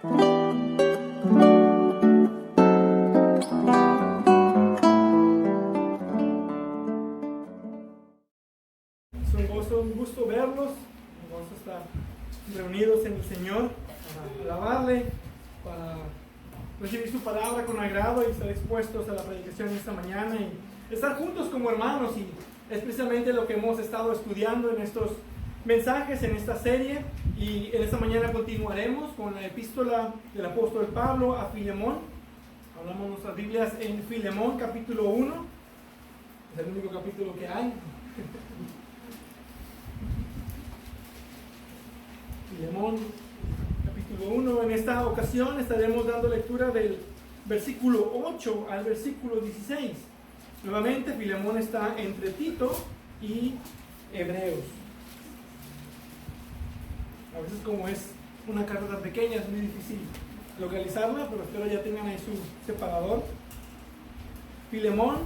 Un gusto verlos, un gozo estar reunidos en el Señor para alabarle, para recibir su palabra con agrado y estar expuestos a la predicación esta mañana y estar juntos como hermanos. Y es precisamente lo que hemos estado estudiando en estos mensajes, en esta serie, y en esta mañana continuaremos con la epístola del apóstol Pablo a Filemón. Hablamos nuestras Biblias en Filemón capítulo 1, es el único capítulo que hay. Filemón, capítulo 1. En esta ocasión estaremos dando lectura del versículo 8 al versículo 16. Nuevamente, Filemón está entre Tito y Hebreos. A veces, como es una carta tan pequeña, es muy difícil localizarla, pero espero ya tengan ahí su separador. Filemón,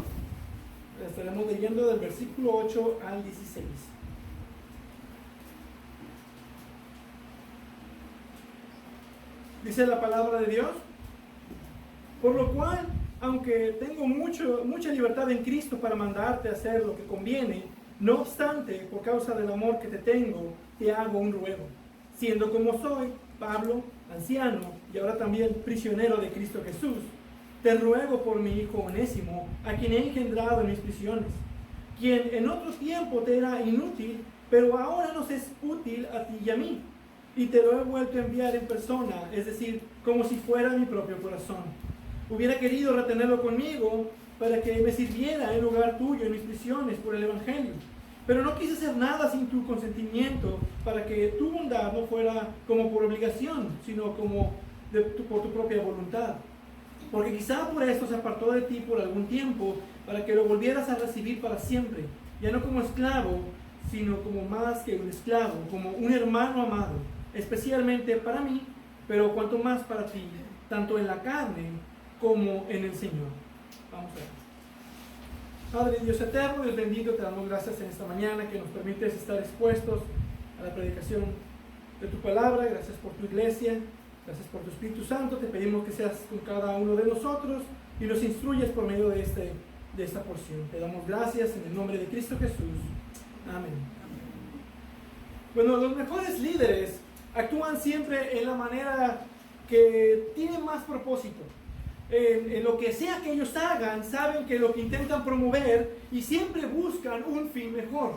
estaremos leyendo del versículo 8 al 16. Dice la palabra de Dios: por lo cual, aunque tengo mucha libertad en Cristo para mandarte a hacer lo que conviene, no obstante, por causa del amor que te tengo, te hago un ruego, siendo como soy, Pablo, anciano, y ahora también prisionero de Cristo Jesús, te ruego por mi hijo Onésimo, a quien he engendrado en mis prisiones, quien en otro tiempo te era inútil, pero ahora nos es útil a ti y a mí. Y te lo he vuelto a enviar en persona, es decir, como si fuera mi propio corazón. Hubiera querido retenerlo conmigo para que me sirviera en lugar tuyo en mis prisiones por el Evangelio. Pero no quise hacer nada sin tu consentimiento, para que tu bondad no fuera como por obligación, sino como por tu propia voluntad. Porque quizá por esto se apartó de ti por algún tiempo, para que lo volvieras a recibir para siempre, ya no como esclavo, sino como más que un esclavo, como un hermano amado, especialmente para mí, pero cuanto más para ti, tanto en la carne como en el Señor. Vamos a ver. Padre Dios eterno, Dios bendito, te damos gracias en esta mañana que nos permites estar expuestos a la predicación de tu palabra. Gracias por tu iglesia, gracias por tu Espíritu Santo. Te pedimos que seas con cada uno de nosotros y nos instruyas por medio de esta porción. Te damos gracias en el nombre de Cristo Jesús. Amén. Bueno, los mejores líderes actúan siempre en la manera que tiene más propósito. En lo que sea que ellos hagan, saben que lo que intentan promover y siempre buscan un fin mejor.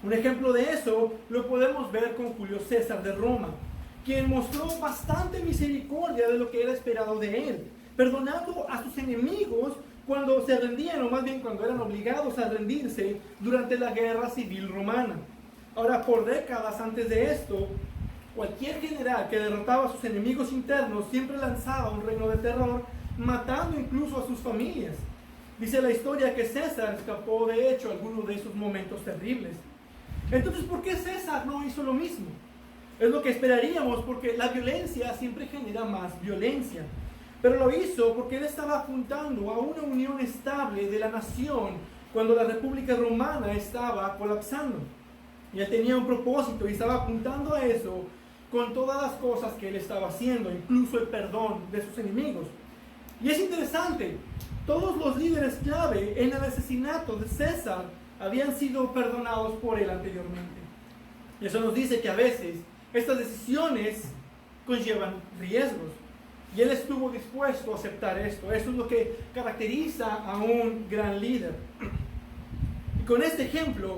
Un ejemplo de eso lo podemos ver con Julio César de Roma, quien mostró bastante misericordia de lo que era esperado de él, perdonando a sus enemigos cuando se rendían, o más bien cuando eran obligados a rendirse durante la guerra civil romana. Ahora, por décadas antes de esto, cualquier general que derrotaba a sus enemigos internos siempre lanzaba un reino de terror, matando incluso a sus familias. Dice la historia que César escapó de hecho algunos de esos momentos terribles. Entonces, ¿por qué César no hizo lo mismo? Es lo que esperaríamos, porque la violencia siempre genera más violencia. Pero lo hizo porque él estaba apuntando a una unión estable de la nación cuando la República Romana estaba colapsando. Y él tenía un propósito y estaba apuntando a eso con todas las cosas que él estaba haciendo, incluso el perdón de sus enemigos. Y es interesante, todos los líderes clave en el asesinato de César habían sido perdonados por él anteriormente. Y eso nos dice que a veces estas decisiones conllevan riesgos. Y él estuvo dispuesto a aceptar esto. Eso es lo que caracteriza a un gran líder. Y con este ejemplo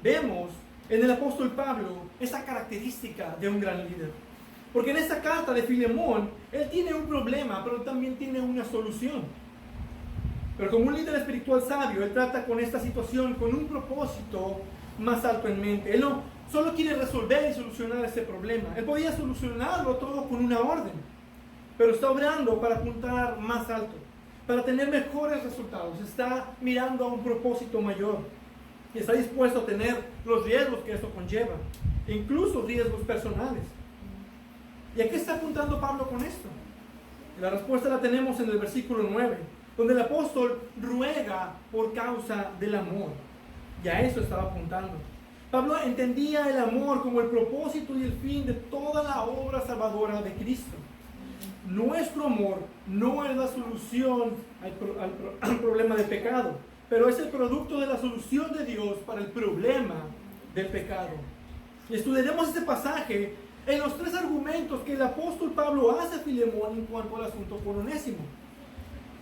vemos en el apóstol Pablo esa característica de un gran líder. Porque en esta carta de Filemón, él tiene un problema, pero también tiene una solución. Pero como un líder espiritual sabio, él trata con esta situación con un propósito más alto en mente. Él no solo quiere resolver y solucionar ese problema. Él podía solucionarlo todo con una orden, pero está obrando para apuntar más alto, para tener mejores resultados. Está mirando a un propósito mayor y está dispuesto a tener los riesgos que esto conlleva, incluso riesgos personales. ¿Y a qué está apuntando Pablo con esto? La respuesta la tenemos en el versículo 9, donde el apóstol ruega por causa del amor. Y a eso estaba apuntando. Pablo entendía el amor como el propósito y el fin de toda la obra salvadora de Cristo. nuestro amor no es la solución al problema del pecado, pero es el producto de la solución de Dios para el problema del pecado. Y estudiaremos este pasaje en los tres argumentos que el apóstol Pablo hace a Filemón en cuanto al asunto con Onésimo,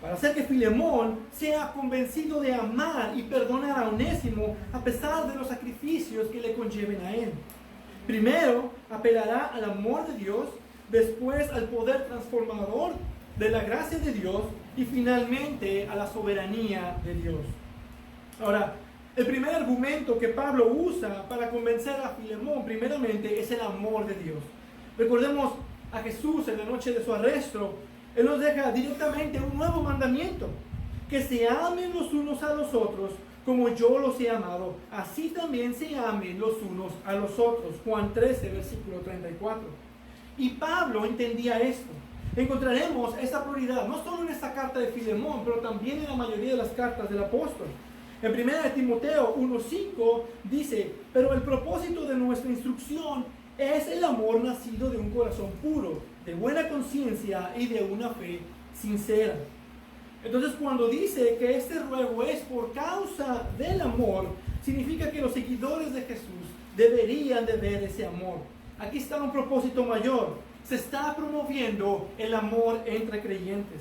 para hacer que Filemón sea convencido de amar y perdonar a Onésimo a pesar de los sacrificios que le conlleven a él. Primero, apelará al amor de Dios, después al poder transformador de la gracia de Dios y finalmente a la soberanía de Dios. Ahora, el primer argumento que Pablo usa para convencer a Filemón primeramente es el amor de Dios. Recordemos a Jesús en la noche de su arresto. Él nos deja directamente un nuevo mandamiento: que se amen los unos a los otros como yo los he amado, así también se amen los unos a los otros. Juan 13, versículo 34. Y Pablo entendía esto. Encontraremos esta prioridad no solo en esta carta de Filemón, pero también en la mayoría de las cartas del apóstol. En 1 Timoteo 1:5 dice: pero el propósito de nuestra instrucción es el amor nacido de un corazón puro, de buena conciencia y de una fe sincera. Entonces, cuando dice que este ruego es por causa del amor, significa que los seguidores de Jesús deberían de ver ese amor. Aquí está un propósito mayor. Se está promoviendo el amor entre creyentes.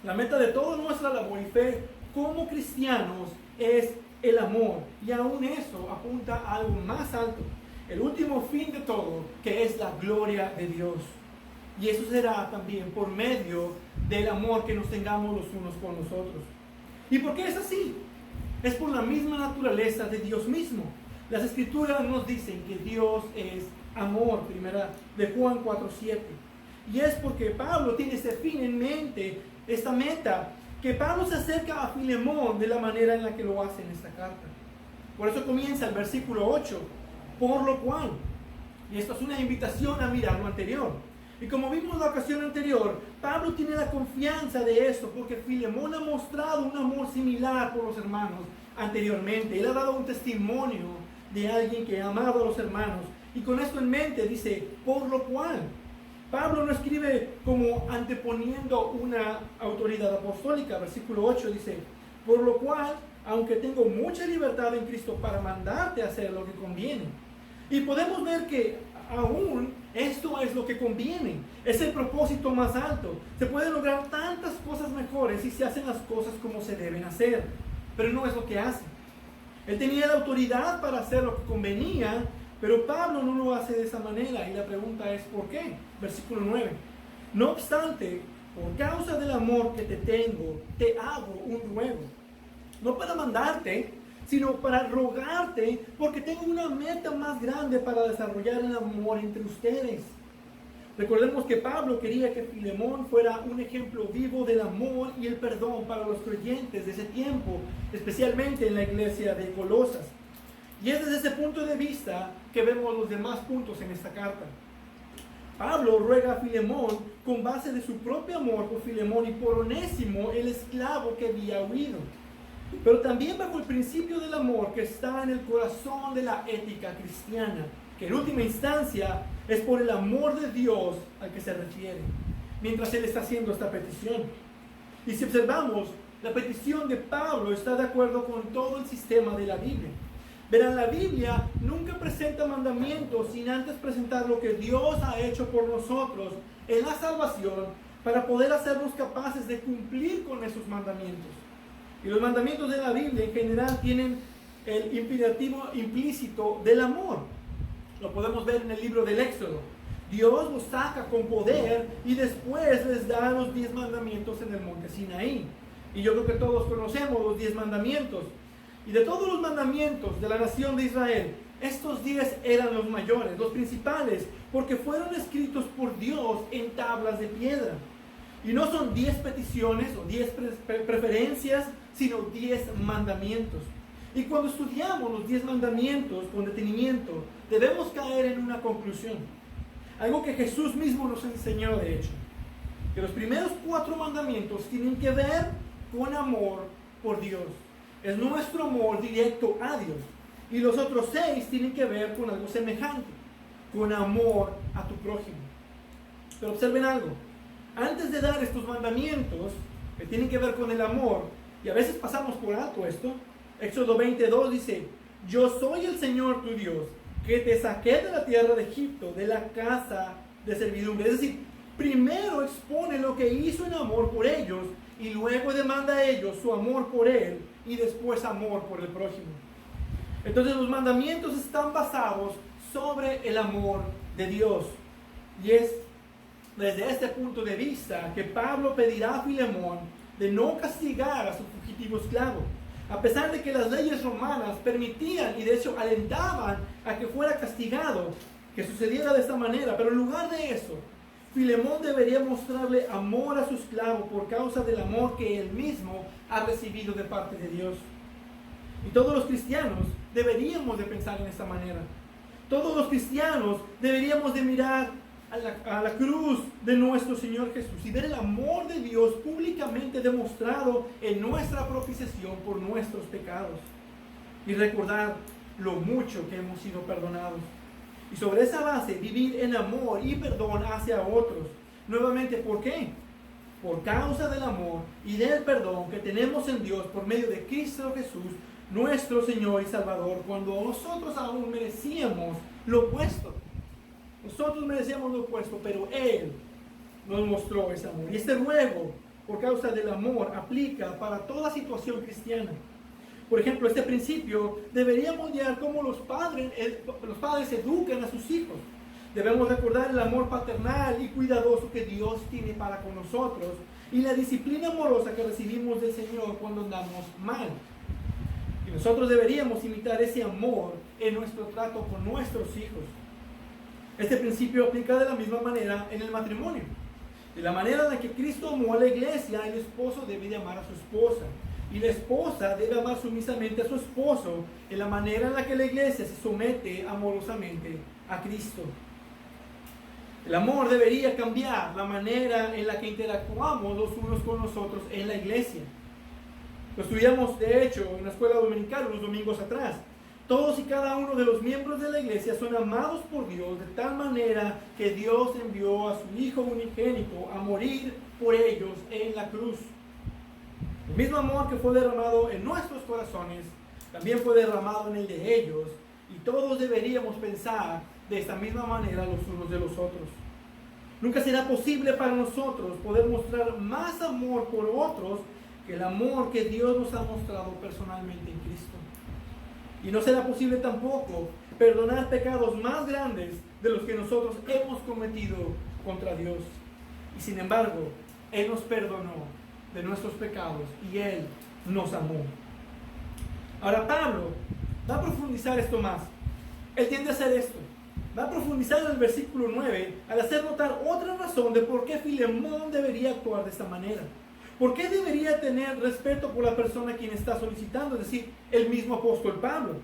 La meta de toda nuestra labor y fe como cristianos es el amor, y aún eso apunta a algo más alto, el último fin de todo, que es la gloria de Dios. Y eso será también por medio del amor que nos tengamos los unos con los otros. ¿Y por qué es así? Es por la misma naturaleza de Dios mismo. Las Escrituras nos dicen que Dios es amor, primera de Juan 4:7. Y es porque Pablo tiene ese fin en mente, esta meta, que Pablo se acerca a Filemón de la manera en la que lo hace en esta carta. Por eso comienza el versículo 8, por lo cual. Y esto es una invitación a mirar lo anterior. Y como vimos la ocasión anterior, Pablo tiene la confianza de esto porque Filemón ha mostrado un amor similar por los hermanos anteriormente. Él ha dado un testimonio de alguien que ha amado a los hermanos. Y con esto en mente dice, por lo cual. Pablo no escribe como anteponiendo una autoridad apostólica. Versículo 8 dice, por lo cual, aunque tengo mucha libertad en Cristo para mandarte a hacer lo que conviene. Y podemos ver que aún esto es lo que conviene. Es el propósito más alto. Se pueden lograr tantas cosas mejores si se hacen las cosas como se deben hacer. Pero no es lo que hace. Él tenía la autoridad para hacer lo que convenía, pero Pablo no lo hace de esa manera. Y la pregunta es, ¿por qué? Versículo 9. No obstante, por causa del amor que te tengo, te hago un ruego. No para mandarte, sino para rogarte, porque tengo una meta más grande para desarrollar el amor entre ustedes. Recordemos que Pablo quería que Filemón fuera un ejemplo vivo del amor y el perdón para los creyentes de ese tiempo, especialmente en la iglesia de Colosas. Y es desde ese punto de vista que vemos los demás puntos en esta carta. Pablo ruega a Filemón con base de su propio amor por Filemón y por Onésimo, el esclavo que había huido. Pero también bajo el principio del amor que está en el corazón de la ética cristiana, que en última instancia es por el amor de Dios al que se refiere, mientras él está haciendo esta petición. Y si observamos, la petición de Pablo está de acuerdo con todo el sistema de la Biblia. Verán, la Biblia nunca presenta mandamientos sin antes presentar lo que Dios ha hecho por nosotros en la salvación para poder hacernos capaces de cumplir con esos mandamientos. Y los mandamientos de la Biblia en general tienen el imperativo implícito del amor. Lo podemos ver en el libro del Éxodo. Dios los saca con poder y después les da los 10 mandamientos en el monte Sinaí. Y yo creo que todos conocemos los 10 mandamientos. Y de todos los mandamientos de la nación de Israel, estos 10 eran los mayores, los principales, porque fueron escritos por Dios en tablas de piedra. Y no son 10 peticiones o 10 preferencias, sino 10 mandamientos. Y cuando estudiamos los 10 mandamientos con detenimiento, debemos caer en una conclusión. Algo que Jesús mismo nos enseñó, de hecho. Que los primeros 4 mandamientos tienen que ver con amor por Dios. Es nuestro amor directo a Dios. Y los otros 6 tienen que ver con algo semejante, con amor a tu prójimo. Pero observen algo. antes de dar estos mandamientos que tienen que ver con el amor, y a veces pasamos por alto esto, Éxodo 22 dice, yo soy el Señor tu Dios, que te saqué de la tierra de Egipto, de la casa de servidumbre. Es decir, primero expone lo que hizo en amor por ellos, y luego demanda a ellos su amor por Él, y después amor por el prójimo. Entonces los mandamientos están basados sobre el amor de Dios. Y es desde este punto de vista que Pablo pedirá a Filemón de no castigar a su fugitivo esclavo. A pesar de que las leyes romanas permitían y de hecho alentaban a que fuera castigado, que sucediera de esta manera, pero en lugar de eso, Filemón debería mostrarle amor a su esclavo por causa del amor que él mismo ha recibido de parte de Dios. Y todos los cristianos deberíamos de pensar en esta manera. Todos los cristianos deberíamos de mirar a la cruz de nuestro Señor Jesús y ver el amor de Dios públicamente demostrado en nuestra propiciación por nuestros pecados. Y recordar lo mucho que hemos sido perdonados. Y sobre esa base vivir en amor y perdón hacia otros. Nuevamente, ¿por qué? Por causa del amor y del perdón que tenemos en Dios por medio de Cristo Jesús, nuestro Señor y Salvador, cuando nosotros aún merecíamos lo opuesto. Nosotros merecíamos lo opuesto, pero Él nos mostró ese amor. Y este ruego, por causa del amor, aplica para toda situación cristiana. Por ejemplo, este principio debería moldear cómo los padres educan a sus hijos. Debemos recordar el amor paternal y cuidadoso que Dios tiene para con nosotros y la disciplina amorosa que recibimos del Señor cuando andamos mal. Y nosotros deberíamos imitar ese amor en nuestro trato con nuestros hijos. Este principio aplica de la misma manera en el matrimonio. De la manera en la que Cristo amó a la iglesia, el esposo debe de amar a su esposa. Y la esposa debe amar sumisamente a su esposo en la manera en la que la iglesia se somete amorosamente a Cristo. El amor debería cambiar la manera en la que interactuamos los unos con los otros en la iglesia. Lo estudiamos, de hecho, en la escuela dominical unos domingos atrás. Todos y cada uno de los miembros de la iglesia son amados por Dios de tal manera que Dios envió a su Hijo unigénito a morir por ellos en la cruz. El mismo amor que fue derramado en nuestros corazones también fue derramado en el de ellos, y todos deberíamos pensar de esta misma manera los unos de los otros. Nunca será posible para nosotros poder mostrar más amor por otros que el amor que Dios nos ha mostrado personalmente en Cristo. Y no será posible tampoco perdonar pecados más grandes de los que nosotros hemos cometido contra Dios. Y sin embargo, Él nos perdonó de nuestros pecados y Él nos amó. Ahora Pablo va a profundizar esto más. Él tiende a hacer esto. Va a profundizar en el versículo 9 al hacer notar otra razón de por qué Filemón debería actuar de esta manera. ¿Por qué debería tener respeto por la persona a quien está solicitando? Es decir, el mismo apóstol Pablo.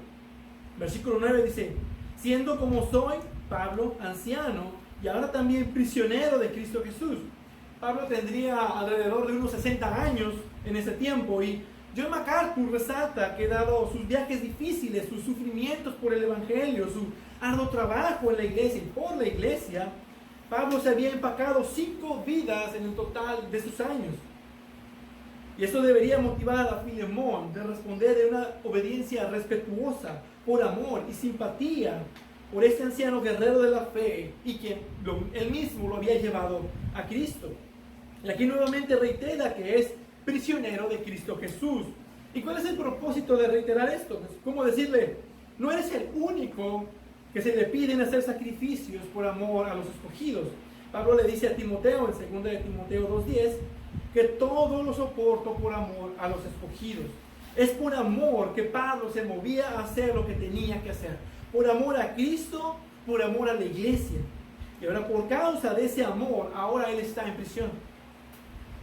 Versículo 9 dice, siendo como soy, Pablo, anciano, y ahora también prisionero de Cristo Jesús. Pablo tendría alrededor de unos 60 años en ese tiempo, y John MacArthur resalta que dado sus viajes difíciles, sus sufrimientos por el Evangelio, su arduo trabajo en la iglesia y por la iglesia, Pablo se había empacado 5 vidas en el total de sus años. Y eso debería motivar a Filemón de responder de una obediencia respetuosa, por amor y simpatía por este anciano guerrero de la fe y quien él mismo lo había llevado a Cristo. Y aquí nuevamente reitera que es prisionero de Cristo Jesús. ¿Y cuál es el propósito de reiterar esto? Es como decirle, no eres el único que se le piden hacer sacrificios por amor a los escogidos. Pablo le dice a Timoteo en 2 de Timoteo 2:10 que todo lo soporto por amor a los escogidos. Es por amor que Pablo se movía a hacer lo que tenía que hacer. Por amor a Cristo, por amor a la iglesia. Y ahora por causa de ese amor, ahora él está en prisión.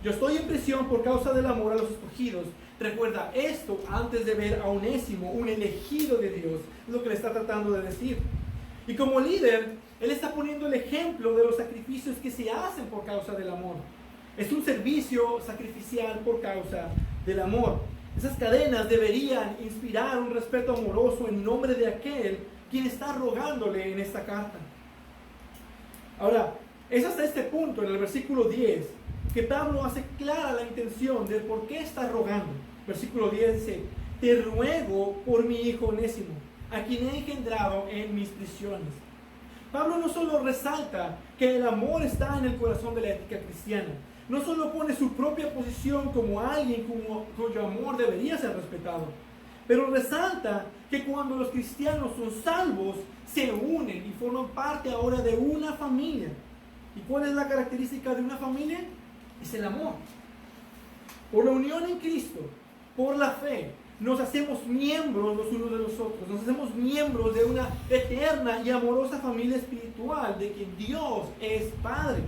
Yo estoy en prisión por causa del amor a los escogidos. Recuerda esto antes de ver a Onésimo, un elegido de Dios. Es lo que le está tratando de decir. Y como líder, él está poniendo el ejemplo de los sacrificios que se hacen por causa del amor. Es un servicio sacrificial por causa del amor. Esas cadenas deberían inspirar un respeto amoroso en nombre de aquel quien está rogándole en esta carta. Ahora, es hasta este punto, en el versículo 10, que Pablo hace clara la intención de por qué está rogando. Versículo 10 dice: te ruego por mi hijo Onésimo, a quien he engendrado en mis prisiones. Pablo no solo resalta que el amor está en el corazón de la ética cristiana, no solo pone su propia posición como alguien cuyo amor debería ser respetado, pero resalta que cuando los cristianos son salvos, se unen y forman parte ahora de una familia. ¿Y cuál es la característica de una familia? Es el amor. Por la unión en Cristo, por la fe, nos hacemos miembros los unos de los otros, nos hacemos miembros de una eterna y amorosa familia espiritual de quien Dios es Padre.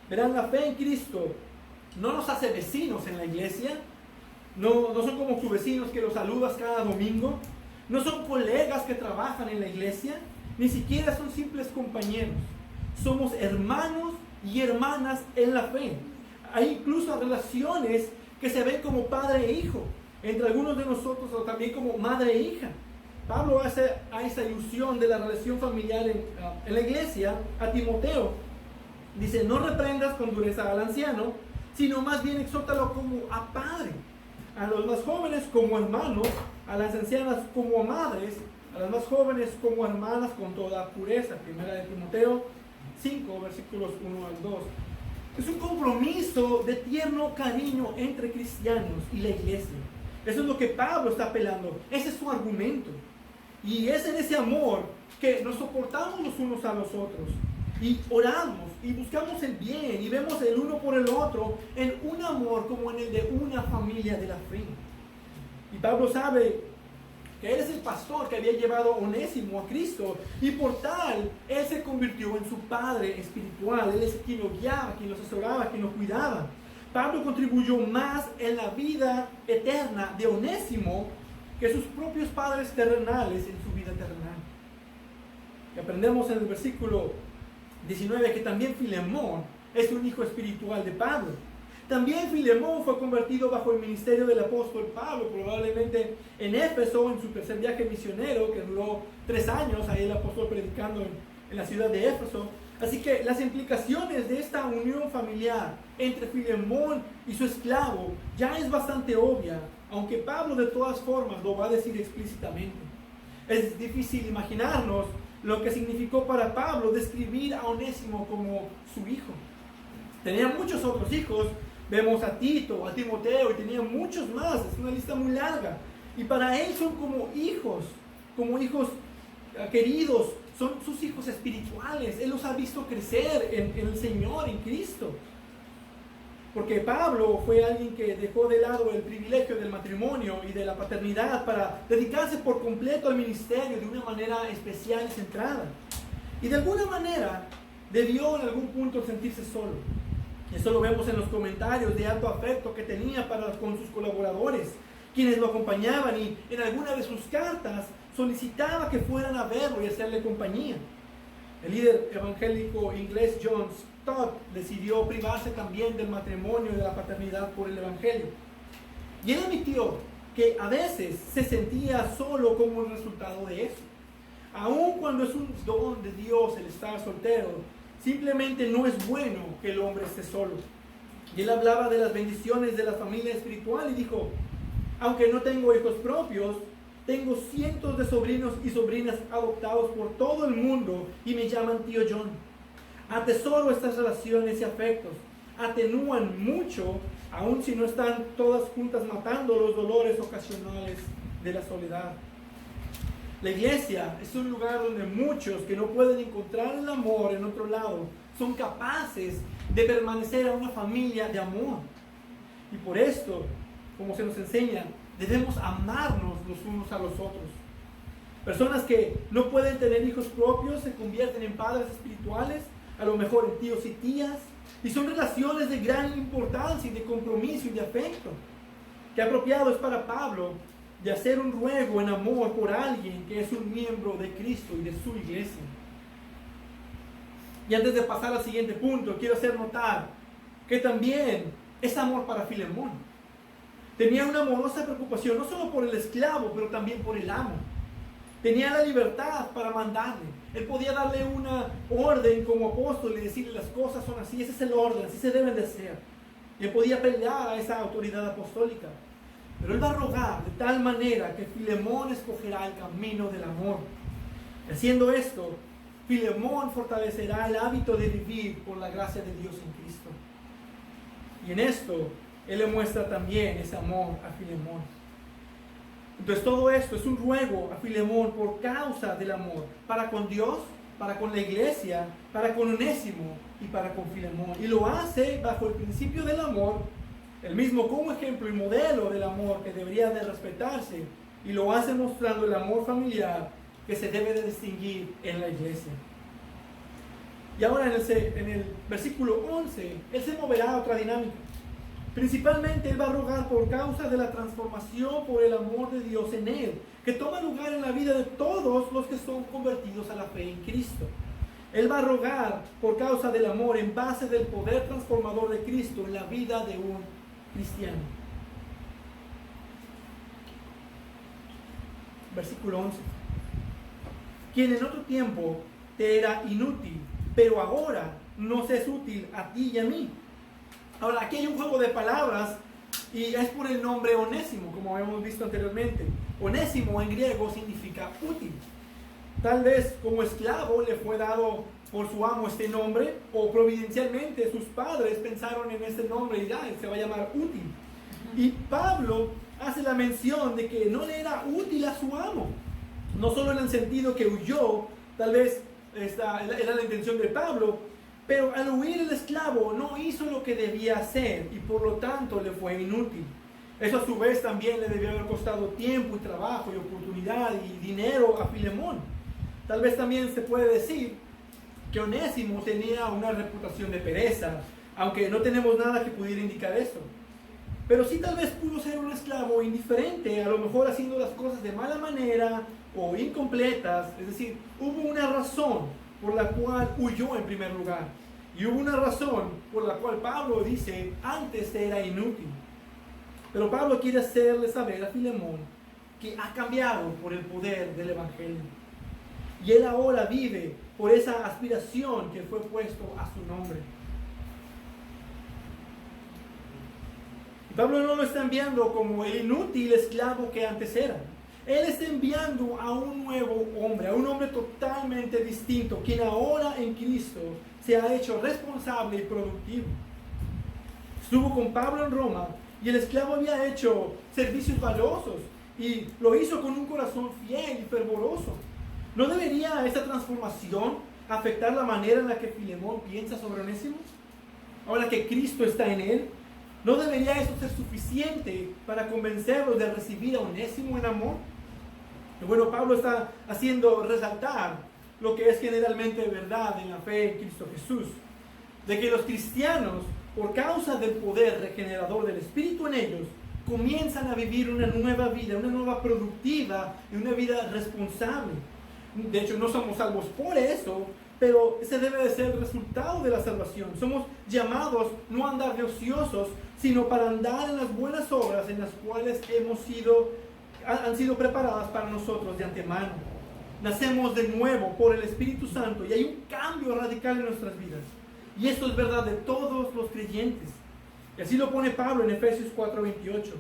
Verán, la fe en Cristo no nos hace vecinos en la iglesia, no son como tus vecinos que los saludas cada domingo, no son colegas que trabajan en la iglesia, ni siquiera son simples compañeros. Somos hermanos y hermanas en la fe. Hay incluso relaciones que se ven como padre e hijo entre algunos de nosotros, o también como madre e hija. Pablo hace a esa ilusión de la relación familiar en la iglesia a Timoteo. Dice: no reprendas con dureza al anciano, sino más bien exhórtalo como a padre, a los más jóvenes como hermanos, a las ancianas como madres, a las más jóvenes como hermanas con toda pureza. Primera de Timoteo 5, versículos 1 al 2. Es un compromiso de tierno cariño entre cristianos y la iglesia. Eso es lo que Pablo está apelando. Ese es su argumento. Y es en ese amor que nos soportamos los unos a los otros. Y oramos y buscamos el bien y vemos el uno por el otro en un amor como en el de una familia de la fe. Y Pablo sabe que él es el pastor que había llevado a Onésimo a Cristo, y por tal, él se convirtió en su padre espiritual. Él es quien lo guiaba, quien lo asesoraba, quien lo cuidaba. Pablo contribuyó más en la vida eterna de Onésimo que sus propios padres terrenales en su vida terrenal. Y aprendemos en el versículo 19 que también Filemón es un hijo espiritual de Pablo. También Filemón fue convertido bajo el ministerio del apóstol Pablo, probablemente en Éfeso, en su tercer viaje misionero, que duró 3 años, ahí el apóstol predicando en la ciudad de Éfeso. Así que las implicaciones de esta unión familiar entre Filemón y su esclavo ya es bastante obvia, aunque Pablo de todas formas lo va a decir explícitamente. Es difícil imaginarnos lo que significó para Pablo describir a Onésimo como su hijo. Tenía muchos otros hijos. Vemos a Tito, a Timoteo, y tenía muchos más. Es una lista muy larga. Y para él son como hijos queridos. Son sus hijos espirituales. Él los ha visto crecer en el Señor, en Cristo. Porque Pablo fue alguien que dejó de lado el privilegio del matrimonio y de la paternidad para dedicarse por completo al ministerio de una manera especial y centrada. Y de alguna manera debió en algún punto sentirse solo. Eso lo vemos en los comentarios de alto afecto que tenía con sus colaboradores, quienes lo acompañaban, y en alguna de sus cartas solicitaba que fueran a verlo y hacerle compañía. El líder evangélico inglés John Stott decidió privarse también del matrimonio y de la paternidad por el evangelio. Y él admitió que a veces se sentía solo como un resultado de eso. Aun cuando es un don de Dios el estar soltero, simplemente no es bueno que el hombre esté solo. Y él hablaba de las bendiciones de la familia espiritual y dijo: aunque no tengo hijos propios, tengo cientos de sobrinos y sobrinas adoptados por todo el mundo y me llaman tío John. Atesoro estas relaciones y afectos. Atenúan mucho, aun si no están todas juntas matando los dolores ocasionales de la soledad. La iglesia es un lugar donde muchos que no pueden encontrar el amor en otro lado son capaces de permanecer a una familia de amor. Y por esto, como se nos enseña, debemos amarnos los unos a los otros. Personas que no pueden tener hijos propios se convierten en padres espirituales, a lo mejor en tíos y tías, y son relaciones de gran importancia y de compromiso y de afecto. Qué apropiado es para Pablo de hacer un ruego en amor por alguien que es un miembro de Cristo y de su iglesia. Y antes de pasar al siguiente punto, quiero hacer notar que también es amor para Filemón. Tenía una amorosa preocupación, no solo por el esclavo, pero también por el amo. Tenía la libertad para mandarle. Él podía darle una orden como apóstol y decirle las cosas son así, ese es el orden, así se deben de hacer. Él podía pelear a esa autoridad apostólica. Pero él va a rogar de tal manera que Filemón escogerá el camino del amor. Haciendo esto, Filemón fortalecerá el hábito de vivir por la gracia de Dios en Cristo. Y en esto, él le muestra también ese amor a Filemón. Entonces todo esto es un ruego a Filemón por causa del amor, para con Dios, para con la iglesia, para con Onésimo y para con Filemón. Y lo hace bajo el principio del amor, el mismo como ejemplo y modelo del amor que debería de respetarse, y lo hace mostrando el amor familiar que se debe de distinguir en la iglesia. Y ahora en el versículo 11, él se moverá a otra dinámica. Principalmente él va a rogar por causa de la transformación por el amor de Dios en él, que toma lugar en la vida de todos los que son convertidos a la fe en Cristo. Él va a rogar por causa del amor en base del poder transformador de Cristo en la vida de un cristiano. Versículo 11. Quien en otro tiempo te era inútil, pero ahora nos es útil a ti y a mí. Ahora, aquí hay un juego de palabras y es por el nombre Onésimo, como hemos visto anteriormente. Onésimo en griego significa útil. Tal vez como esclavo le fue dado por su amo este nombre, o providencialmente sus padres pensaron en este nombre y se va a llamar útil. Y Pablo hace la mención de que no le era útil a su amo, no solo en el sentido que huyó, tal vez esta era la intención de Pablo, pero al huir el esclavo no hizo lo que debía hacer y por lo tanto le fue inútil. Eso a su vez también le debió haber costado tiempo y trabajo y oportunidad y dinero a Filemón. Tal vez también se puede decir que Onésimo tenía una reputación de pereza, aunque no tenemos nada que pudiera indicar eso. Pero sí tal vez pudo ser un esclavo indiferente, a lo mejor haciendo las cosas de mala manera o incompletas. Es decir, hubo una razón por la cual huyó en primer lugar. Y hubo una razón por la cual Pablo dice, antes era inútil. Pero Pablo quiere hacerle saber a Filemón que ha cambiado por el poder del Evangelio. Y él ahora vive por esa aspiración que fue puesto a su nombre. Y Pablo no lo está enviando como el inútil esclavo que antes era. Él está enviando a un nuevo hombre, a un hombre totalmente distinto, quien ahora en Cristo se ha hecho responsable y productivo. Estuvo con Pablo en Roma y el esclavo había hecho servicios valiosos y lo hizo con un corazón fiel y fervoroso. ¿No debería esta transformación afectar la manera en la que Filemón piensa sobre Onésimo? Ahora que Cristo está en él, ¿no debería eso ser suficiente para convencerlos de recibir a Onésimo en amor? Y bueno, Pablo está haciendo resaltar lo que es generalmente verdad en la fe en Cristo Jesús, de que los cristianos, por causa del poder regenerador del Espíritu en ellos, comienzan a vivir una nueva vida, una nueva productiva y una vida responsable. De hecho, no somos salvos por eso, pero ese debe de ser el resultado de la salvación. Somos llamados no a andar de ociosos, sino para andar en las buenas obras en las cuales han sido preparadas para nosotros de antemano. Nacemos de nuevo por el Espíritu Santo y hay un cambio radical en nuestras vidas. Y esto es verdad de todos los creyentes. Y así lo pone Pablo en Efesios 4:28.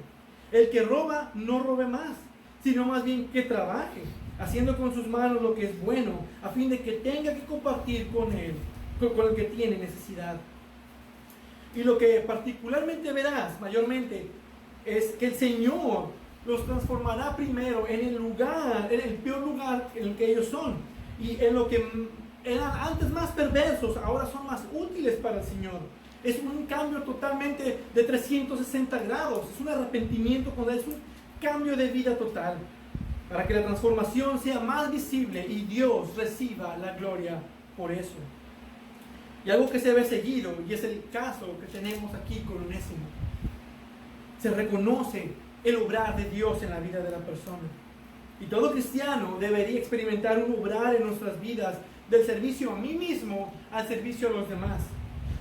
El que roba, no robe más, sino más bien que trabaje, haciendo con sus manos lo que es bueno, a fin de que tenga que compartir con él, con el que tiene necesidad. Y lo que particularmente verás, mayormente, es que el Señor los transformará primero en el peor lugar en el que ellos son. Y en lo que eran antes más perversos, ahora son más útiles para el Señor. Es un cambio totalmente de 360 grados, es un arrepentimiento, es un cambio de vida total, para que la transformación sea más visible y Dios reciba la gloria por eso. Y algo que se ve seguido, y es el caso que tenemos aquí con Onésimo, se reconoce el obrar de Dios en la vida de la persona. Y todo cristiano debería experimentar un obrar en nuestras vidas del servicio a mí mismo al servicio a los demás,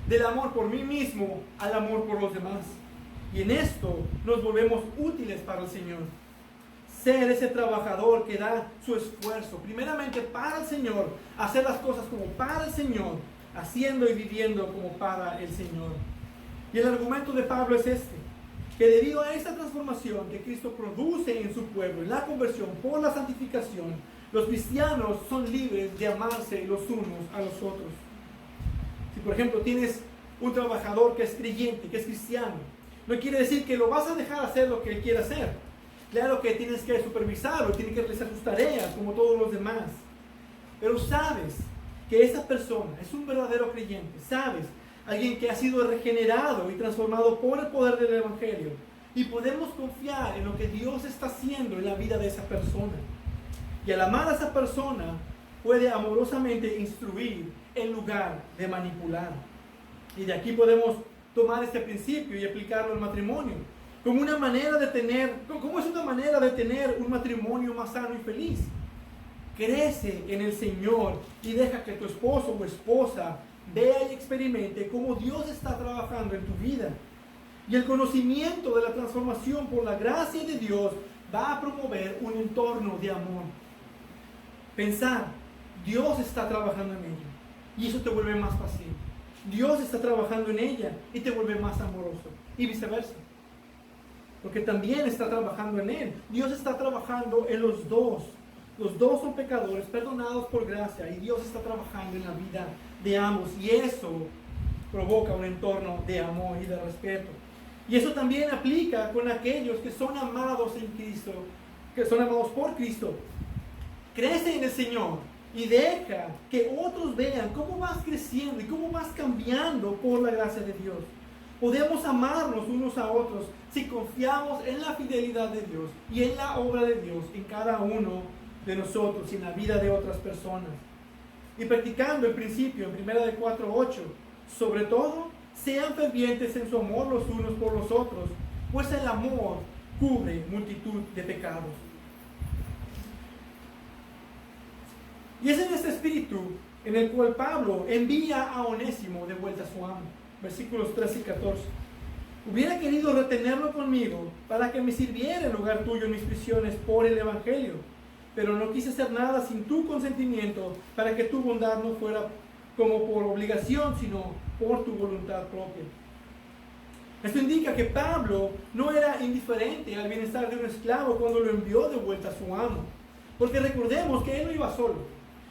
del amor por mí mismo al amor por los demás. Y en esto nos volvemos útiles para el Señor. ser ese trabajador que da su esfuerzo, primeramente para el Señor, hacer las cosas como para el Señor, haciendo y viviendo como para el Señor. Y el argumento de Pablo es este, que debido a esta transformación que Cristo produce en su pueblo, en la conversión por la santificación, los cristianos son libres de amarse los unos a los otros. Si por ejemplo tienes un trabajador que es creyente, que es cristiano, no quiere decir que lo vas a dejar hacer lo que él quiere hacer. Claro que tienes que supervisarlo, tienes que realizar sus tareas como todos los demás. Pero sabes que esa persona es un verdadero creyente, sabes, alguien que ha sido regenerado y transformado por el poder del Evangelio. Y podemos confiar en lo que Dios está haciendo en la vida de esa persona. Y al amar a esa persona, puede amorosamente instruir en lugar de manipular. Y de aquí podemos tomar este principio y aplicarlo al matrimonio. Como una manera de tener, ¿cómo es una manera de tener un matrimonio más sano y feliz? Crece en el Señor y deja que tu esposo o esposa vea y experimente cómo Dios está trabajando en tu vida. Y el conocimiento de la transformación por la gracia de Dios va a promover un entorno de amor. Pensar, Dios está trabajando en ella y eso te vuelve más paciente. Dios está trabajando en ella y te vuelve más amoroso y viceversa. Porque también está trabajando en él. Dios está trabajando en los dos. Los dos son pecadores, perdonados por gracia, y Dios está trabajando en la vida de ambos. Y eso provoca un entorno de amor y de respeto. Y eso también aplica con aquellos que son amados en Cristo, que son amados por Cristo. Crece en el Señor y deja que otros vean cómo vas creciendo y cómo vas cambiando por la gracia de Dios. Podemos amarnos unos a otros si confiamos en la fidelidad de Dios y en la obra de Dios en cada uno de nosotros y en la vida de otras personas. Y practicando el principio en 1 de 4:8, sobre todo, sean fervientes en su amor los unos por los otros, pues el amor cubre multitud de pecados. Y es en este espíritu en el cual Pablo envía a Onésimo de vuelta a su amo. Versículos 13 y 14. Hubiera querido retenerlo conmigo para que me sirviera en lugar tuyo en mis prisiones por el Evangelio, pero no quise hacer nada sin tu consentimiento, para que tu bondad no fuera como por obligación, sino por tu voluntad propia. Esto indica que Pablo no era indiferente al bienestar de un esclavo cuando lo envió de vuelta a su amo. Porque recordemos que él no iba solo,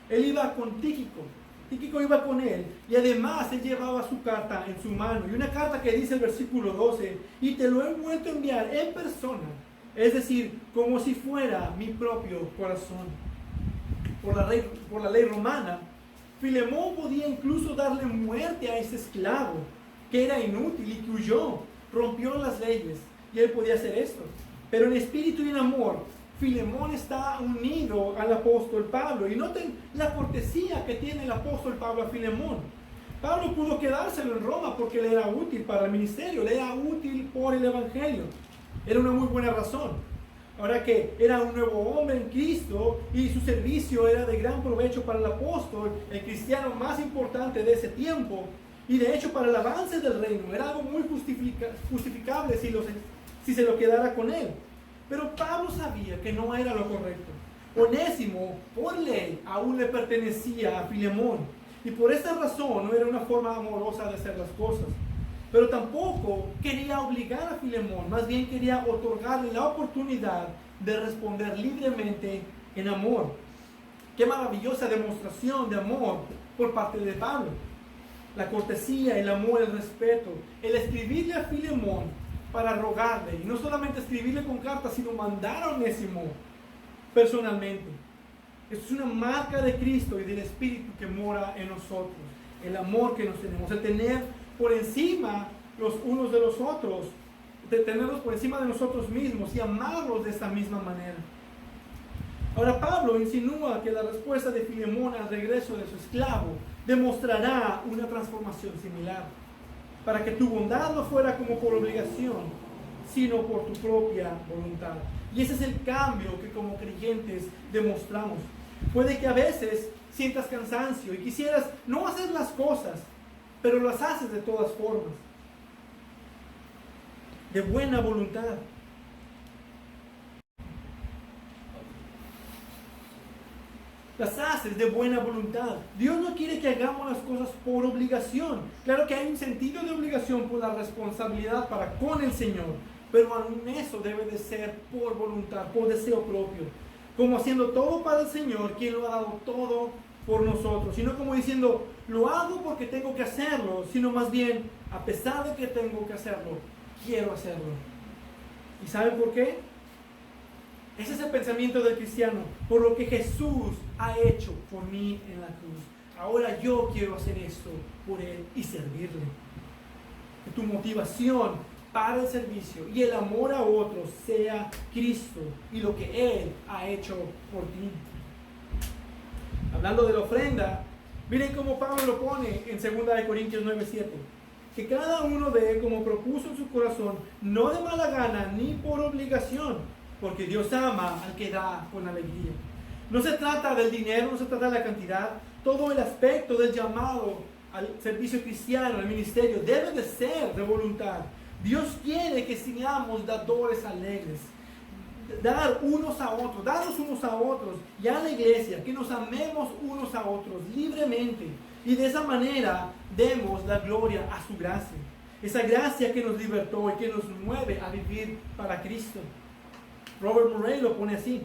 él iba con Tíquico. Tíquico iba con él y además él llevaba su carta en su mano. Y una carta que dice el versículo 12, y te lo he vuelto a enviar en persona. Es decir, como si fuera mi propio corazón. Por la ley romana, Filemón podía incluso darle muerte a ese esclavo, que era inútil y que huyó, rompió las leyes, y él podía hacer esto. Pero en espíritu y en amor, Filemón está unido al apóstol Pablo. Y noten la cortesía que tiene el apóstol Pablo a Filemón. Pablo pudo quedárselo en Roma porque le era útil para el ministerio, le era útil por el Evangelio. Era una muy buena razón. Ahora que era un nuevo hombre en Cristo y su servicio era de gran provecho para el apóstol, el cristiano más importante de ese tiempo, y de hecho para el avance del reino, era algo muy justificable si se lo quedara con él. Pero Pablo sabía que no era lo correcto. Onésimo, por ley, aún le pertenecía a Filemón, y por esta razón no era una forma amorosa de hacer las cosas. Pero tampoco quería obligar a Filemón, más bien quería otorgarle la oportunidad de responder libremente en amor. Qué maravillosa demostración de amor por parte de Pablo. La cortesía, el amor, el respeto, el escribirle a Filemón para rogarle, y no solamente escribirle con cartas, sino mandar a Onésimo personalmente. Esto es una marca de Cristo y del Espíritu que mora en nosotros. El amor que nos tenemos, el tener por encima los unos de los otros, de tenerlos por encima de nosotros mismos y amarlos de esta misma manera. Ahora Pablo insinúa que la respuesta de Filemón al regreso de su esclavo demostrará una transformación similar, para que tu bondad no fuera como por obligación, sino por tu propia voluntad. Y ese es el cambio que como creyentes demostramos. Puede que a veces sientas cansancio y quisieras no hacer las cosas, pero las haces de todas formas, de buena voluntad. las haces de buena voluntad. Dios no quiere que hagamos las cosas por obligación. Claro que hay un sentido de obligación por la responsabilidad para con el Señor, pero aún eso debe de ser por voluntad, por deseo propio. Como haciendo todo para el Señor, quien lo ha dado todo por nosotros. Sino como diciendo, lo hago porque tengo que hacerlo, sino más bien, a pesar de que tengo que hacerlo, quiero hacerlo. ¿Y saben por qué? Ese es el pensamiento del cristiano. Por lo que Jesús ha hecho por mí en la cruz, ahora yo quiero hacer esto por Él y servirle. Que tu motivación para el servicio y el amor a otros sea Cristo y lo que Él ha hecho por ti. Hablando de la ofrenda, miren cómo Pablo lo pone en 2 Corintios 9:7. Que cada uno dé como propuso en su corazón, no de mala gana ni por obligación, porque Dios ama al que da con alegría. No se trata del dinero, no se trata de la cantidad. Todo el aspecto del llamado al servicio cristiano, al ministerio, debe de ser de voluntad. Dios quiere que seamos dadores alegres. Dar unos a otros, darnos unos a otros y a la iglesia, que nos amemos unos a otros libremente. Y de esa manera demos la gloria a su gracia. Esa gracia que nos libertó y que nos mueve a vivir para Cristo. Robert Murray lo pone así: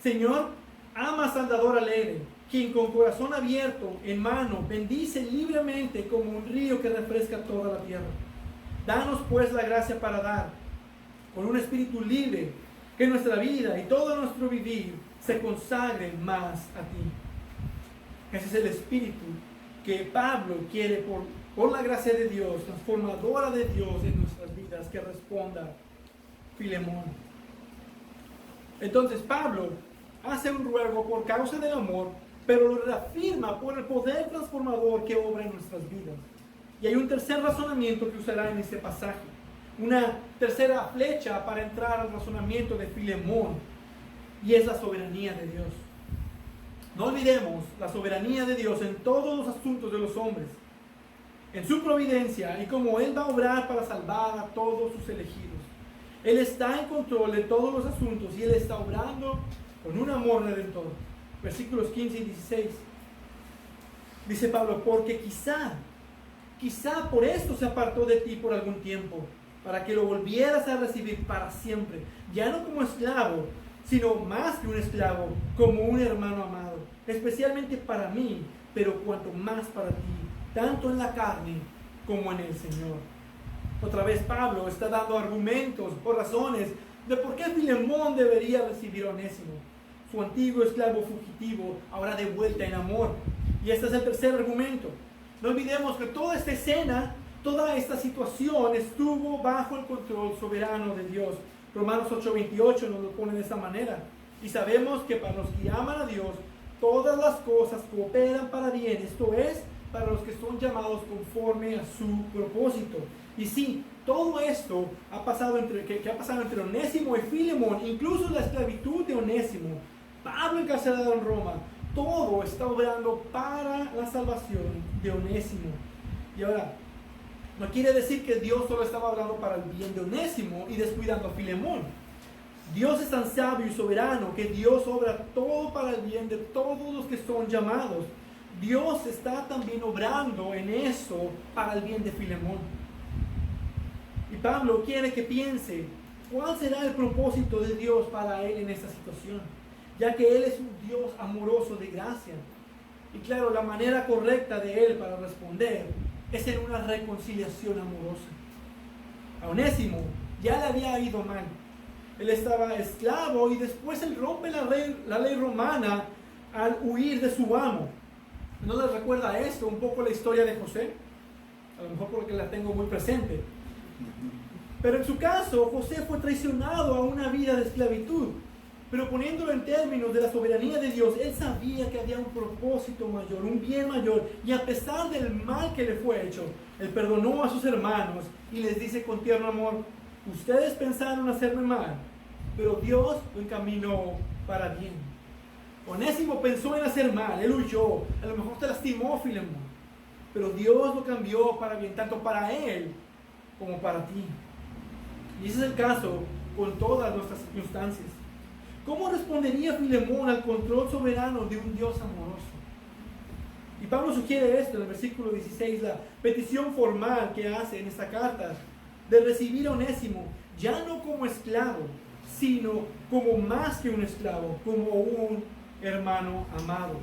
Señor, amas al dador alegre, quien con corazón abierto en mano bendice libremente como un río que refresca toda la tierra. Danos pues la gracia para dar, con un espíritu libre, que nuestra vida y todo nuestro vivir se consagre más a ti. Ese es el espíritu que Pablo quiere por la gracia de Dios, transformadora de Dios en nuestras vidas, que responda Filemón. Entonces Pablo hace un ruego por causa del amor, pero lo reafirma por el poder transformador que obra en nuestras vidas. Y hay un tercer razonamiento que usará en este pasaje. Una tercera flecha para entrar al razonamiento de Filemón, y es la soberanía de Dios. No olvidemos la soberanía de Dios en todos los asuntos de los hombres, en su providencia y cómo Él va a obrar para salvar a todos sus elegidos. Él está en control de todos los asuntos y Él está obrando con un amor redentor. Versículos 15 y 16. Dice Pablo, porque quizá por esto se apartó de ti por algún tiempo, para que lo volvieras a recibir para siempre, ya no como esclavo, sino más que un esclavo, como un hermano amado, especialmente para mí, pero cuanto más para ti, tanto en la carne como en el Señor. Otra vez Pablo está dando argumentos o razones de por qué Filemón debería recibir a Onésimo, su antiguo esclavo fugitivo, ahora de vuelta en amor. Y este es el tercer argumento. No olvidemos que toda esta escena, toda esta situación estuvo bajo el control soberano de Dios. Romanos 8:28 nos lo pone de esta manera. Y sabemos que para los que aman a Dios, todas las cosas cooperan para bien. Esto es, para los que son llamados conforme a su propósito. Y sí, todo esto que ha pasado entre Onésimo y Filemón, incluso la esclavitud de Onésimo, Pablo encarcelado en Roma, todo está obrando para la salvación de Onésimo. Y ahora, no quiere decir que Dios solo estaba hablando para el bien de Onésimo y descuidando a Filemón. Dios es tan sabio y soberano que Dios obra todo para el bien de todos los que son llamados. Dios está también obrando en eso para el bien de Filemón. Y Pablo quiere que piense cuál será el propósito de Dios para él en esta situación, ya que Él es un Dios amoroso de gracia. Y claro, la manera correcta de Él para responder es en una reconciliación amorosa. A Onésimo ya le había ido mal. Él estaba esclavo y después él rompe la ley romana al huir de su amo. ¿No les recuerda esto un poco la historia de José? A lo mejor porque la tengo muy presente. Pero en su caso, José fue traicionado a una vida de esclavitud. Pero poniéndolo en términos de la soberanía de Dios, él sabía que había un propósito mayor, un bien mayor. Y a pesar del mal que le fue hecho, él perdonó a sus hermanos y les dice con tierno amor, ustedes pensaron hacerme mal, pero Dios lo encaminó para bien. Onésimo pensó en hacer mal, él huyó, a lo mejor te lastimó Filemón, pero Dios lo cambió para bien, tanto para él como para ti. Y ese es el caso con todas nuestras circunstancias. ¿Cómo respondería Filemón al control soberano de un Dios amoroso? Y Pablo sugiere esto en el versículo 16, la petición formal que hace en esta carta de recibir a Onésimo, ya no como esclavo, sino como más que un esclavo, como un hermano amado.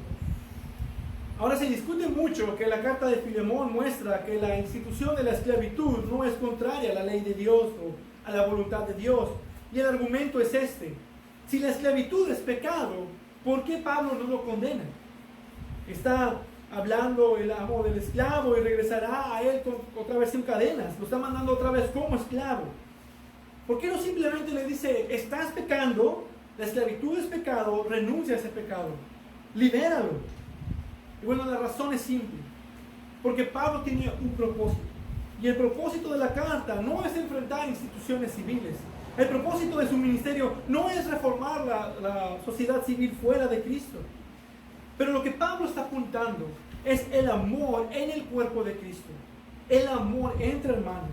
Ahora se discute mucho que la carta de Filemón muestra que la institución de la esclavitud no es contraria a la ley de Dios o a la voluntad de Dios. Y el argumento es este: si la esclavitud es pecado, ¿por qué Pablo no lo condena? Está hablando el amo del esclavo y regresará a él otra vez en cadenas. Lo está mandando otra vez como esclavo. ¿Por qué no simplemente le dice, estás pecando, la esclavitud es pecado, renuncia a ese pecado, libéralo? Y bueno, la razón es simple, porque Pablo tiene un propósito. Y el propósito de la carta no es enfrentar instituciones civiles. El propósito de su ministerio no es reformar la sociedad civil fuera de Cristo. Pero lo que Pablo está apuntando es el amor en el cuerpo de Cristo, el amor entre hermanos.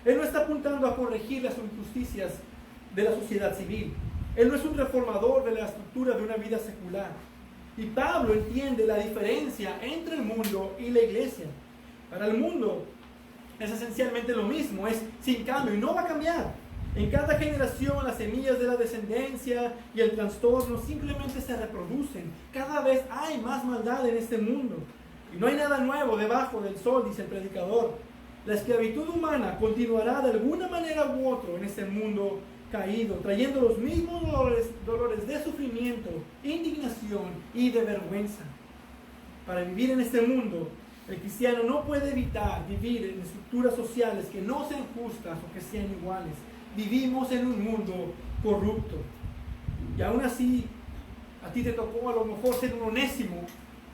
Él no está apuntando a corregir las injusticias de la sociedad civil. Él no es un reformador de la estructura de una vida secular. Y Pablo entiende la diferencia entre el mundo y la iglesia. Para el mundo es esencialmente lo mismo, es sin cambio y no va a cambiar. En cada generación las semillas de la descendencia y el trastorno simplemente se reproducen. Cada vez hay más maldad en este mundo. Y no hay nada nuevo debajo del sol, dice el predicador. La esclavitud humana continuará de alguna manera u otra en este mundo caído, trayendo los mismos dolores de sufrimiento, indignación y de vergüenza. Para vivir en este mundo, el cristiano no puede evitar vivir en estructuras sociales que no sean justas o que sean iguales. Vivimos en un mundo corrupto. Y aún así, a ti te tocó a lo mejor ser un Onésimo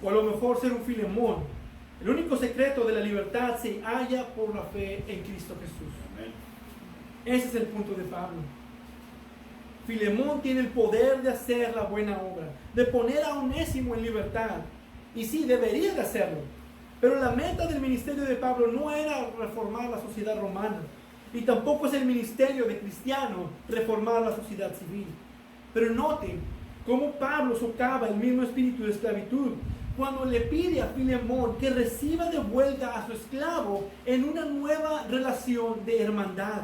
o a lo mejor ser un Filemón. El único secreto de la libertad se halla por la fe en Cristo Jesús. Amén. Ese es el punto de Pablo. Filemón tiene el poder de hacer la buena obra, de poner a Onésimo en libertad. Y sí, debería de hacerlo. Pero la meta del ministerio de Pablo no era reformar la sociedad romana. Y tampoco es el ministerio de cristiano reformar la sociedad civil. Pero noten cómo Pablo socava el mismo espíritu de esclavitud cuando le pide a Filemón que reciba de vuelta a su esclavo en una nueva relación de hermandad.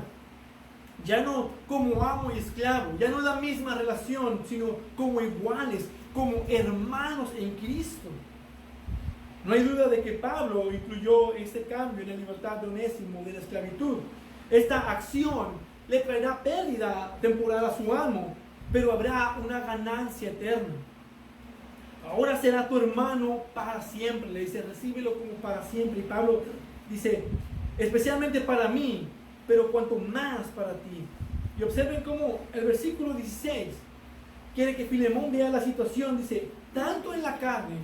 Ya no como amo y esclavo, ya no la misma relación, sino como iguales, como hermanos en Cristo. No hay duda de que Pablo incluyó este cambio en la libertad de Onésimo de la esclavitud. Esta acción le traerá pérdida temporal a su amo, pero habrá una ganancia eterna. Ahora será tu hermano para siempre. Le dice, recíbelo como para siempre. Y Pablo dice, especialmente para mí, pero cuanto más para ti. Y observen cómo el versículo 16 quiere que Filemón vea la situación. Dice, tanto en la carne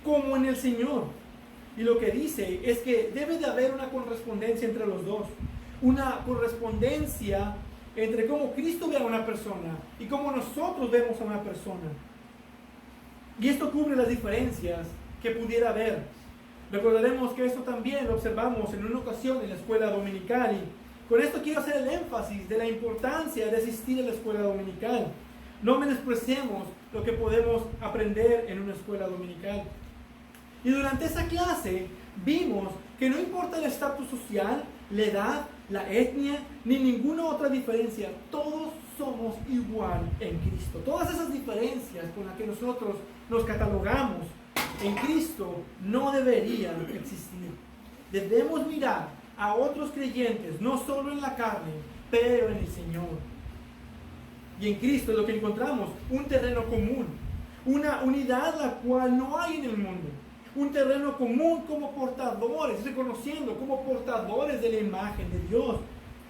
como en el Señor. Y lo que dice es que debe de haber una correspondencia entre los dos. Una correspondencia entre cómo Cristo ve a una persona y cómo nosotros vemos a una persona. Y esto cubre las diferencias que pudiera haber. Recordaremos que esto también lo observamos en una ocasión en la escuela dominical. Y con esto quiero hacer el énfasis de la importancia de asistir a la escuela dominical. No menospreciemos lo que podemos aprender en una escuela dominical. Y durante esa clase vimos que no importa el estatus social, la edad, la etnia, ni ninguna otra diferencia, todos somos igual en Cristo. Todas esas diferencias con las que nosotros nos catalogamos en Cristo no deberían existir. Debemos mirar a otros creyentes, no solo en la carne, pero en el Señor. Y en Cristo es lo que encontramos, un terreno común, una unidad la cual no hay en el mundo. Un terreno común como portadores, reconociendo como portadores de la imagen de Dios.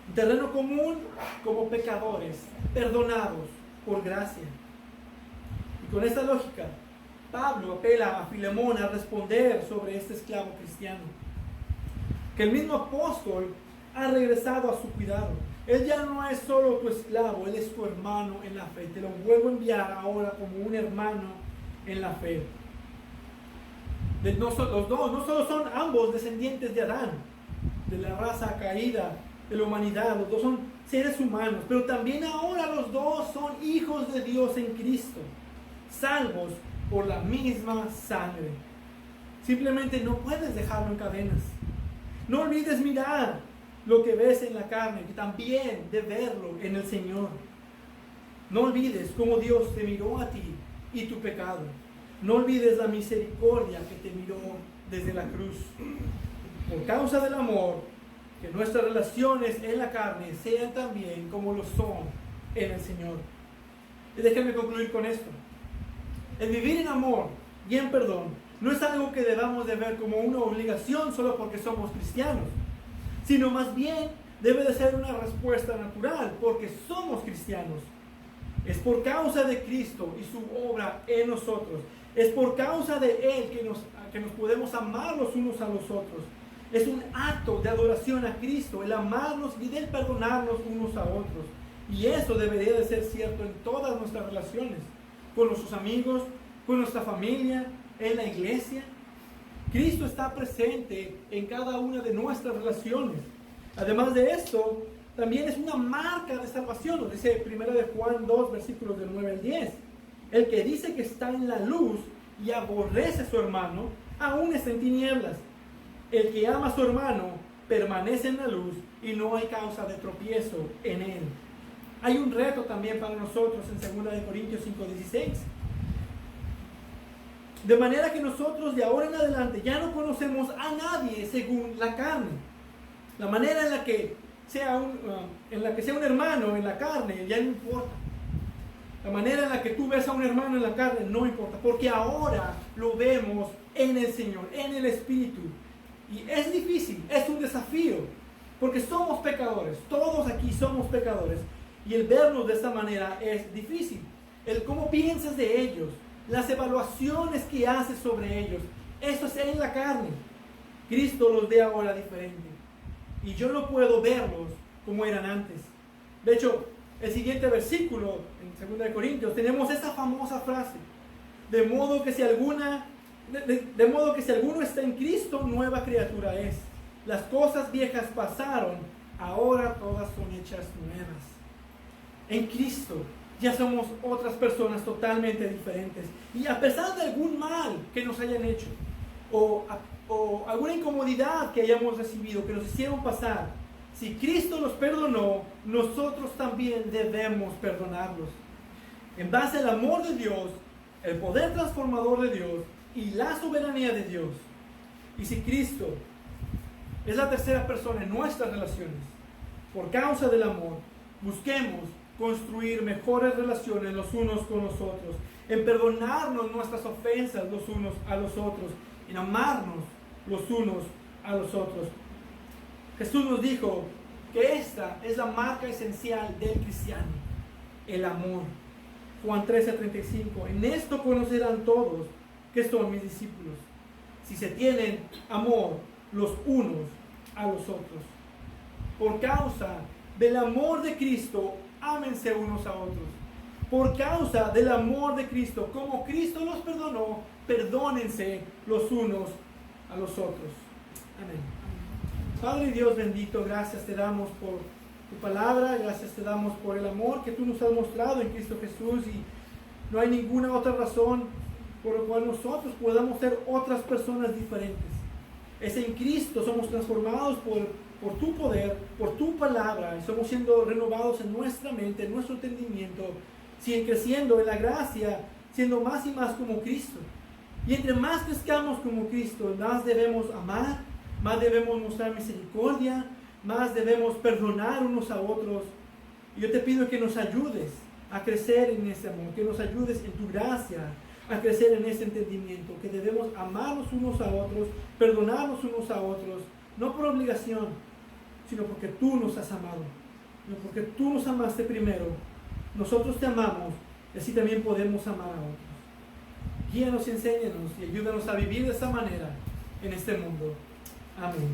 Un terreno común como pecadores, perdonados por gracia. Y con esta lógica, Pablo apela a Filemón a responder sobre este esclavo cristiano. Que el mismo apóstol ha regresado a su cuidado. Él ya no es solo tu esclavo, él es tu hermano en la fe. Te lo vuelvo a enviar ahora como un hermano en la fe. Los dos no solo son ambos descendientes de Adán, de la raza caída de la humanidad, los dos son seres humanos, pero también ahora los dos son hijos de Dios en Cristo, salvos por la misma sangre. Simplemente no puedes dejarlo en cadenas. No olvides mirar lo que ves en la carne, que también de verlo en el Señor. No olvides cómo Dios te miró a ti y tu pecado. No olvides la misericordia que te miró desde la cruz. Por causa del amor, que nuestras relaciones en la carne sean también como lo son en el Señor. Y déjenme concluir con esto. El vivir en amor y en perdón no es algo que debamos de ver como una obligación solo porque somos cristianos, sino más bien debe de ser una respuesta natural porque somos cristianos. Es por causa de Cristo y su obra en nosotros. Es por causa de Él que nos podemos amar los unos a los otros. Es un acto de adoración a Cristo, el amarnos y el perdonarnos unos a otros. Y eso debería de ser cierto en todas nuestras relaciones, con nuestros amigos, con nuestra familia, en la iglesia. Cristo está presente en cada una de nuestras relaciones. Además de esto, también es una marca de salvación. Nos dice 1 de Juan 2, versículos del 9 al 10. El que dice que está en la luz y aborrece a su hermano, aún está en tinieblas. El que ama a su hermano permanece en la luz y no hay causa de tropiezo en él. Hay un reto también para nosotros en 2 de Corintios 5:16. De manera que nosotros de ahora en adelante ya no conocemos a nadie según la carne. La manera en la que sea un hermano en la carne ya no importa. La manera en la que tú ves a un hermano en la carne no importa, porque ahora lo vemos en el Señor, en el Espíritu. Y es difícil, es un desafío, porque somos pecadores, todos aquí somos pecadores. Y el vernos de esta manera es difícil. El cómo piensas de ellos, las evaluaciones que haces sobre ellos, eso es en la carne. Cristo los ve ahora diferente. Y yo no puedo verlos como eran antes. De hecho, el siguiente versículo, en 2 de Corintios, tenemos esa famosa frase. De modo que si alguno está en Cristo, nueva criatura es. Las cosas viejas pasaron, ahora todas son hechas nuevas. En Cristo ya somos otras personas totalmente diferentes. Y a pesar de algún mal que nos hayan hecho, o alguna incomodidad que hayamos recibido, que nos hicieron pasar, si Cristo los perdonó, nosotros también debemos perdonarlos. En base al amor de Dios, el poder transformador de Dios y la soberanía de Dios. Y si Cristo es la tercera persona en nuestras relaciones, por causa del amor, busquemos construir mejores relaciones los unos con los otros, en perdonarnos nuestras ofensas los unos a los otros, en amarnos los unos a los otros. Jesús nos dijo que esta es la marca esencial del cristiano, el amor. Juan 13:35, en esto conocerán todos que son mis discípulos, si se tienen amor los unos a los otros. Por causa del amor de Cristo, ámense unos a otros. Por causa del amor de Cristo, como Cristo los perdonó, perdónense los unos a los otros. Amén. Padre Dios bendito, gracias te damos por tu palabra, gracias te damos por el amor que tú nos has mostrado en Cristo Jesús, y no hay ninguna otra razón por la cual nosotros podamos ser otras personas diferentes. Es en Cristo, somos transformados por tu poder, por tu palabra, y somos siendo renovados en nuestra mente, en nuestro entendimiento, siguen creciendo en la gracia, siendo más y más como Cristo. Y entre más crezcamos como Cristo, más debemos amar, más debemos mostrar misericordia, más debemos perdonar unos a otros. Y yo te pido que nos ayudes a crecer en ese amor, que nos ayudes en tu gracia a crecer en ese entendimiento, que debemos amarnos unos a otros, perdonarnos unos a otros, no por obligación, sino porque tú nos has amado, no porque tú nos amaste primero. Nosotros te amamos y así también podemos amar a otros. Guíanos y enséñanos y ayúdanos a vivir de esa manera en este mundo. Amén.